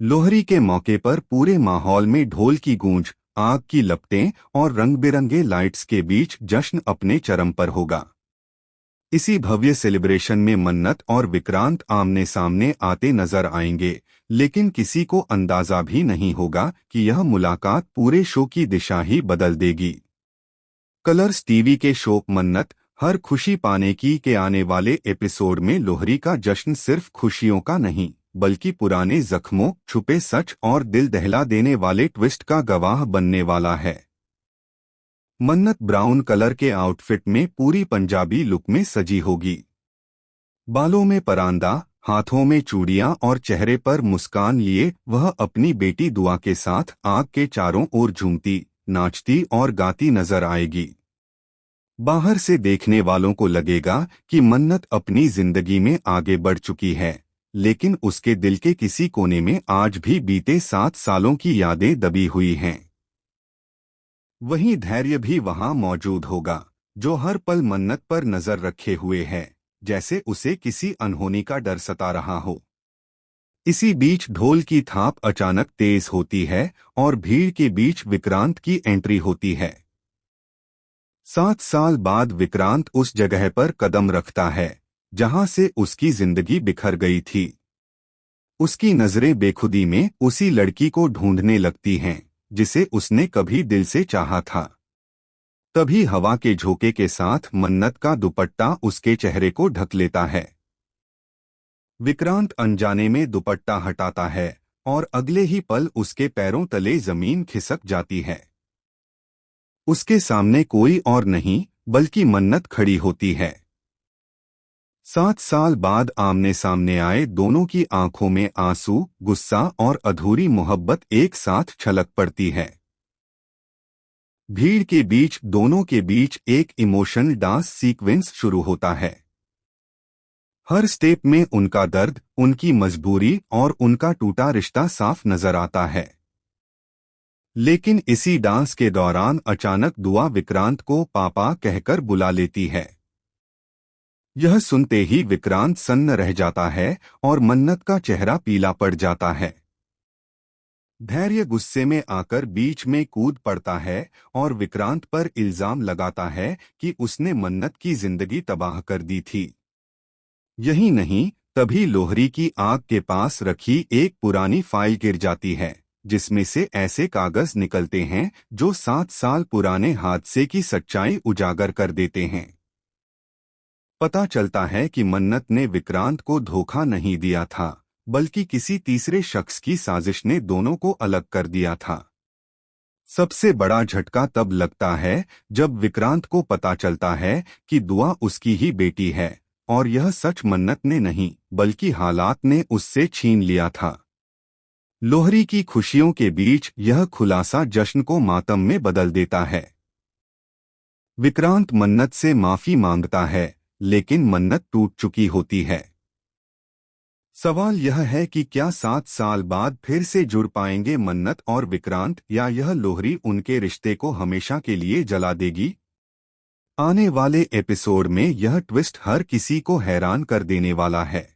लोहरी के मौके पर पूरे माहौल में ढोल की गूंज, आग की लपटें और रंग बिरंगे लाइट्स के बीच जश्न अपने चरम पर होगा। इसी भव्य सेलिब्रेशन में मन्नत और विक्रांत आमने सामने आते नजर आएंगे, लेकिन किसी को अंदाजा भी नहीं होगा कि यह मुलाकात पूरे शो की दिशा ही बदल देगी। कलर्स टीवी के शो मन्नत हर खुशी पाने की के आने वाले एपिसोड में लोहरी का जश्न सिर्फ खुशियों का नहीं, बल्कि पुराने जख्मों, छुपे सच और दिल दहला देने वाले ट्विस्ट का गवाह बनने वाला है। मन्नत ब्राउन कलर के आउटफिट में पूरी पंजाबी लुक में सजी होगी। बालों में परांदा, हाथों में चूड़ियां और चेहरे पर मुस्कान लिए वह अपनी बेटी दुआ के साथ आग के चारों ओर झूमती, नाचती और गाती नजर आएगी। बाहर से देखने वालों को लगेगा कि मन्नत अपनी जिंदगी में आगे बढ़ चुकी है, लेकिन उसके दिल के किसी कोने में आज भी बीते 7 सालों की यादें दबी हुई हैं। वहीं धैर्य भी वहां मौजूद होगा, जो हर पल मन्नत पर नजर रखे हुए है, जैसे उसे किसी अनहोनी का डर सता रहा हो। इसी बीच ढोल की थाप अचानक तेज होती है और भीड़ के बीच विक्रांत की एंट्री होती है। 7 साल बाद विक्रांत उस जगह पर कदम रखता है जहां से उसकी जिंदगी बिखर गई थी। उसकी नजरें बेखुदी में उसी लड़की को ढूंढने लगती हैं जिसे उसने कभी दिल से चाहा था। तभी हवा के झोंके के साथ मन्नत का दुपट्टा उसके चेहरे को ढक लेता है। विक्रांत अनजाने में दुपट्टा हटाता है और अगले ही पल उसके पैरों तले जमीन खिसक जाती है। उसके सामने कोई और नहीं बल्कि मन्नत खड़ी होती है। 7 साल बाद आमने सामने आए दोनों की आंखों में आंसू, गुस्सा और अधूरी मोहब्बत एक साथ छलक पड़ती है। भीड़ के बीच दोनों के बीच एक इमोशनल डांस सीक्वेंस शुरू होता है। हर स्टेप में उनका दर्द, उनकी मजबूरी और उनका टूटा रिश्ता साफ नजर आता है। लेकिन इसी डांस के दौरान अचानक दुआ विक्रांत को पापा कहकर बुला लेती है। यह सुनते ही विक्रांत सन्न रह जाता है और मन्नत का चेहरा पीला पड़ जाता है। धैर्य गुस्से में आकर बीच में कूद पड़ता है और विक्रांत पर इल्जाम लगाता है कि उसने मन्नत की जिंदगी तबाह कर दी थी। यही नहीं, तभी लोहरी की आग के पास रखी एक पुरानी फाइल गिर जाती है, जिसमें से ऐसे कागज निकलते हैं जो 7 साल पुराने हादसे की सच्चाई उजागर कर देते हैं। पता चलता है कि मन्नत ने विक्रांत को धोखा नहीं दिया था, बल्कि किसी तीसरे शख्स की साजिश ने दोनों को अलग कर दिया था। सबसे बड़ा झटका तब लगता है जब विक्रांत को पता चलता है कि दुआ उसकी ही बेटी है और यह सच मन्नत ने नहीं बल्कि हालात ने उससे छीन लिया था। लोहरी की खुशियों के बीच यह खुलासा जश्न को मातम में बदल देता है। विक्रांत मन्नत से माफी मांगता है, लेकिन मन्नत टूट चुकी होती है। सवाल यह है कि क्या 7 साल बाद फिर से जुड़ पाएंगे मन्नत और विक्रांत, या यह लोहरी उनके रिश्ते को हमेशा के लिए जला देगी। आने वाले एपिसोड में यह ट्विस्ट हर किसी को हैरान कर देने वाला है।